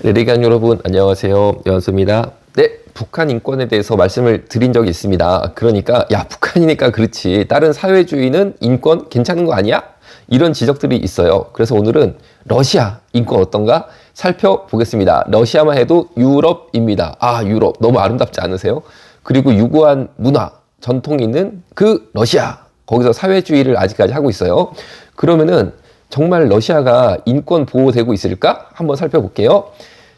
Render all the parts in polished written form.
레리강 여러분 안녕하세요. 연수입니다. 네, 북한 인권에 대해서 말씀을 드린 적이 있습니다. 그러니까 야 북한이니까 그렇지 다른 사회주의는 인권 괜찮은 거 아니야? 이런 지적들이 있어요. 그래서 오늘은 러시아 인권 어떤가 살펴보겠습니다. 러시아만 해도 유럽입니다. 아 유럽 너무 아름답지 않으세요? 그리고 유구한 문화 전통이 있는 그 러시아 거기서 사회주의를 아직까지 하고 있어요. 그러면은 정말 러시아가 인권 보호되고 있을까? 한번 살펴볼게요.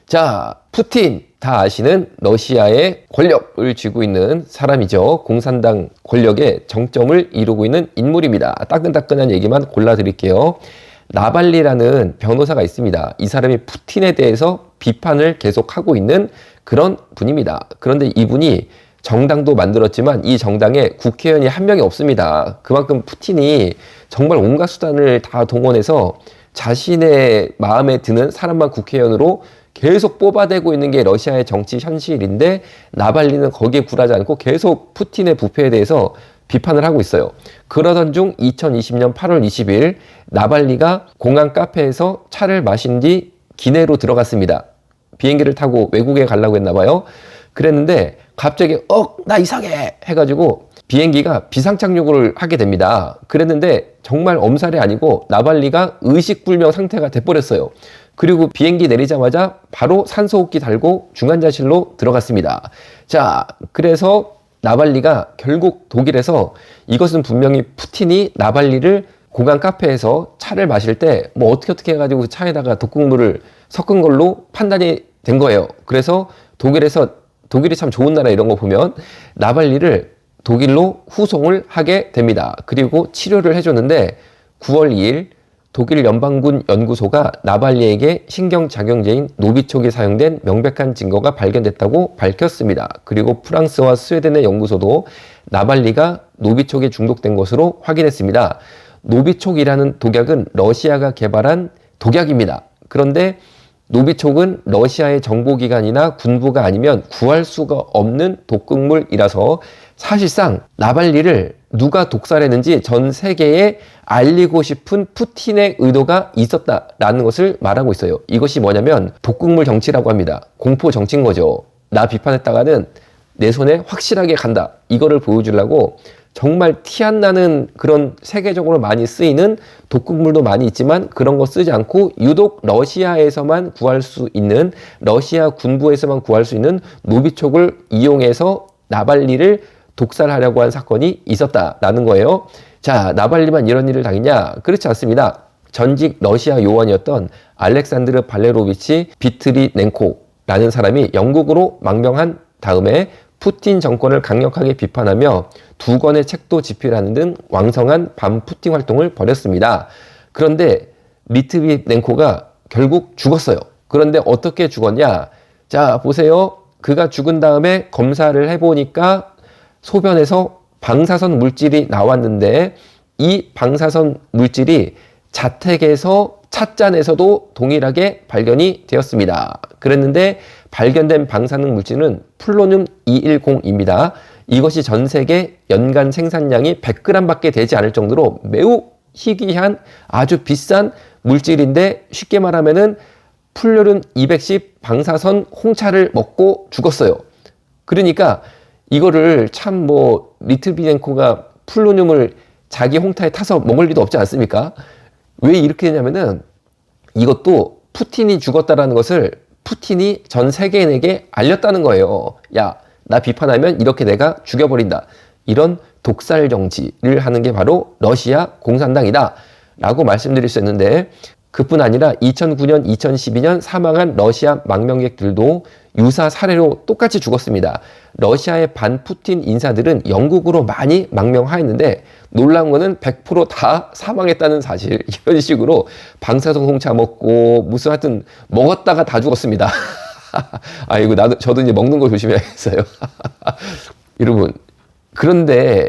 자, 푸틴 다 아시는 러시아의 권력을 쥐고 있는 사람이죠. 공산당 권력의 정점을 이루고 있는 인물입니다. 따끈따끈한 얘기만 골라드릴게요. 나발리라는 변호사가 있습니다. 이 사람이 푸틴에 대해서 비판을 계속하고 있는 그런 분입니다. 그런데 이분이 정당도 만들었지만 이 정당에 국회의원이 한 명이 없습니다. 그만큼 푸틴이 정말 온갖 수단을 다 동원해서 자신의 마음에 드는 사람만 국회의원으로 계속 뽑아대고 있는 게 러시아의 정치 현실인데 나발리는 거기에 굴하지 않고 계속 푸틴의 부패에 대해서 비판을 하고 있어요. 그러던 중 2020년 8월 20일 나발리가 공항 카페에서 차를 마신 뒤 기내로 들어갔습니다. 비행기를 타고 외국에 가려고 했나 봐요. 그랬는데 갑자기 나 이상해 해가지고 비행기가 비상착륙을 하게 됩니다. 그랬는데 정말 엄살이 아니고 나발리가 의식불명 상태가 돼버렸어요. 그리고 비행기 내리자마자 바로 산소호흡기 달고 중환자실로 들어갔습니다. 자, 그래서 나발리가 결국 독일에서 이것은 분명히 푸틴이 나발리를 공항 카페에서 차를 마실 때 뭐 어떻게 해가지고 그 차에다가 독극물을 섞은 걸로 판단이 된 거예요. 그래서 독일이 참 좋은 나라 이런 거 보면 나발리를 독일로 후송을 하게 됩니다. 그리고 치료를 해줬는데 9월 2일 독일 연방군 연구소가 나발리에게 신경작용제인 노비촉이 사용된 명백한 증거가 발견됐다고 밝혔습니다. 그리고 프랑스와 스웨덴의 연구소도 나발리가 노비촉에 중독된 것으로 확인했습니다. 노비촉이라는 독약은 러시아가 개발한 독약입니다. 그런데 노비촉은 러시아의 정보기관이나 군부가 아니면 구할 수가 없는 독극물이라서 사실상 나발리를 누가 독살했는지 전 세계에 알리고 싶은 푸틴의 의도가 있었다라는 것을 말하고 있어요. 이것이 뭐냐면 독극물 정치라고 합니다. 공포 정치인 거죠. 나 비판했다가는 내 손에 확실하게 간다. 이거를 보여주려고 정말 티 안 나는 그런 세계적으로 많이 쓰이는 독극물도 많이 있지만 그런 거 쓰지 않고 유독 러시아에서만 구할 수 있는 러시아 군부에서만 구할 수 있는 노비촉을 이용해서 나발리를 독살하려고 한 사건이 있었다라는 거예요. 자, 나발리만 이런 일을 당했냐? 그렇지 않습니다. 전직 러시아 요원이었던 알렉산드르 발레로비치 비트리넨코라는 사람이 영국으로 망명한 다음에 푸틴 정권을 강력하게 비판하며 2권의 책도 집필하는 등 왕성한 반푸틴 활동을 벌였습니다. 그런데 리트비넨코가 결국 죽었어요. 그런데 어떻게 죽었냐? 자, 보세요. 그가 죽은 다음에 검사를 해보니까 소변에서 방사선 물질이 나왔는데 이 방사선 물질이 자택에서 찻잔에서도 동일하게 발견이 되었습니다. 그랬는데 발견된 방사능 물질은 플루늄 210입니다. 이것이 전 세계 연간 생산량이 100g 밖에 되지 않을 정도로 매우 희귀한 아주 비싼 물질인데 쉽게 말하면은 플루륨 210 방사선 홍차를 먹고 죽었어요. 그러니까 이거를 참 리트비넨코가 플루늄을 자기 홍타에 타서 먹을 리도 없지 않습니까? 왜 이렇게 되냐면은 이것도 푸틴이 죽었다라는 것을 푸틴이 전 세계인에게 알렸다는 거예요. 야, 나 비판하면 이렇게 내가 죽여버린다. 이런 독살 정치를 하는 게 바로 러시아 공산당이다 라고 말씀드릴 수 있는데 그뿐 아니라 2009년, 2012년 사망한 러시아 망명객들도 유사 사례로 똑같이 죽었습니다. 러시아의 반푸틴 인사들은 영국으로 많이 망명하였는데 놀라운 거는 100%다 사망했다는 사실. 이런 식으로 방사선 홍차 먹고 무슨 하여튼 먹었다가 다 죽었습니다. 아이고 저도 이제 먹는 거 조심해야겠어요. 여러분 그런데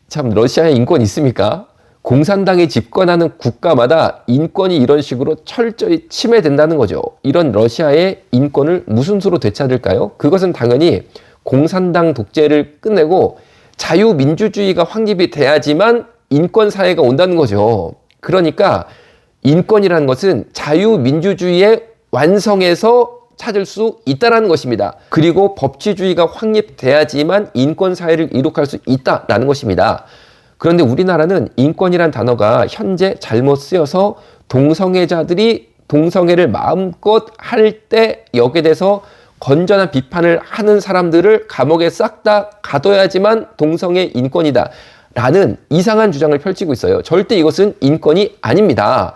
참 러시아에 인권 있습니까? 공산당이 집권하는 국가마다 인권이 이런 식으로 철저히 침해된다는 거죠. 이런 러시아의 인권을 무슨 수로 되찾을까요? 그것은 당연히 공산당 독재를 끝내고 자유민주주의가 확립이 돼야지만 인권사회가 온다는 거죠. 그러니까 인권이라는 것은 자유민주주의의 완성에서 찾을 수 있다라는 것입니다. 그리고 법치주의가 확립돼야지만 인권사회를 이룩할 수 있다라는 것입니다. 그런데 우리나라는 인권이란 단어가 현재 잘못 쓰여서 동성애자들이 동성애를 마음껏 할 때 여기에 대해서 건전한 비판을 하는 사람들을 감옥에 싹 다 가둬야지만 동성애 인권이다 라는 이상한 주장을 펼치고 있어요. 절대 이것은 인권이 아닙니다.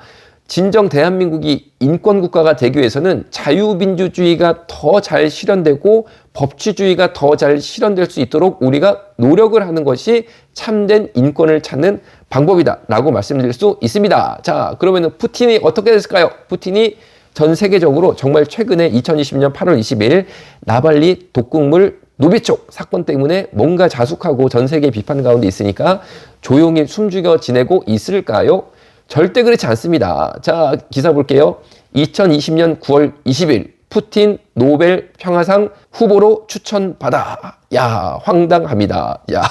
진정 대한민국이 인권국가가 되기 위해서는 자유민주주의가 더 잘 실현되고 법치주의가 더 잘 실현될 수 있도록 우리가 노력을 하는 것이 참된 인권을 찾는 방법이다 라고 말씀드릴 수 있습니다. 자, 그러면 푸틴이 어떻게 됐을까요? 푸틴이 전 세계적으로 정말 최근에 2020년 8월 22일 나발리 독극물 노비촉 사건 때문에 뭔가 자숙하고 전 세계 비판 가운데 있으니까 조용히 숨죽여 지내고 있을까요? 절대 그렇지 않습니다. 자, 기사 볼게요. 2020년 9월 20일 푸틴 노벨 평화상 후보로 추천받아. 야, 황당합니다. 야,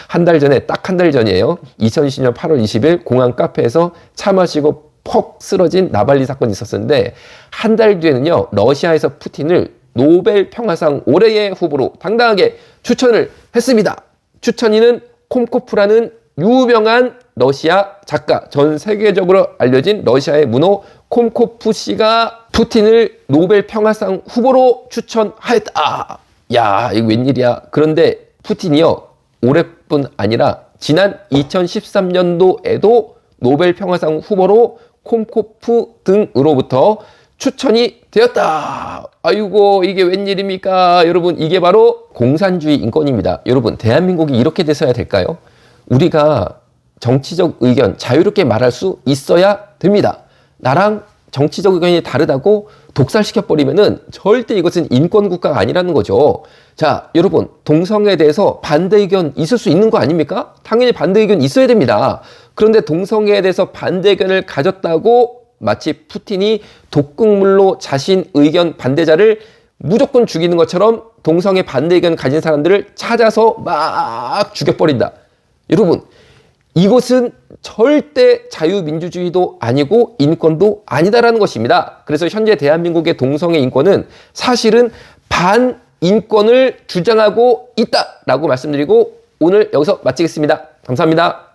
한 달 전에, 딱 한 달 전이에요. 2020년 8월 20일 공항 카페에서 차 마시고 퍽 쓰러진 나발리 사건이 있었는데 한 달 뒤에는요, 러시아에서 푸틴을 노벨 평화상 올해의 후보로 당당하게 추천을 했습니다. 추천인은 콤코프라는 유명한 러시아 작가, 전 세계적으로 알려진 러시아의 문호 콤코프 씨가 푸틴을 노벨 평화상 후보로 추천하였다. 야, 이거 웬일이야. 그런데 푸틴이요, 올해뿐 아니라 지난 2013년도에도 노벨 평화상 후보로 콤코프 등으로부터 추천이 되었다. 아이고, 이게 웬일입니까? 여러분, 이게 바로 공산주의 인권입니다. 여러분, 대한민국이 이렇게 돼서야 될까요? 우리가 정치적 의견 자유롭게 말할 수 있어야 됩니다. 나랑 정치적 의견이 다르다고 독살시켜버리면은 절대 이것은 인권국가가 아니라는 거죠. 자, 여러분, 동성애에 대해서 반대 의견 있을 수 있는 거 아닙니까? 당연히 반대 의견 있어야 됩니다. 그런데 동성애에 대해서 반대 의견을 가졌다고 마치 푸틴이 독극물로 자신 의견 반대자를 무조건 죽이는 것처럼 동성애 반대 의견 가진 사람들을 찾아서 막 죽여버린다. 여러분, 이것은 절대 자유민주주의도 아니고 인권도 아니다라는 것입니다. 그래서 현재 대한민국의 동성애 인권은 사실은 반인권을 주장하고 있다라고 말씀드리고 오늘 여기서 마치겠습니다. 감사합니다.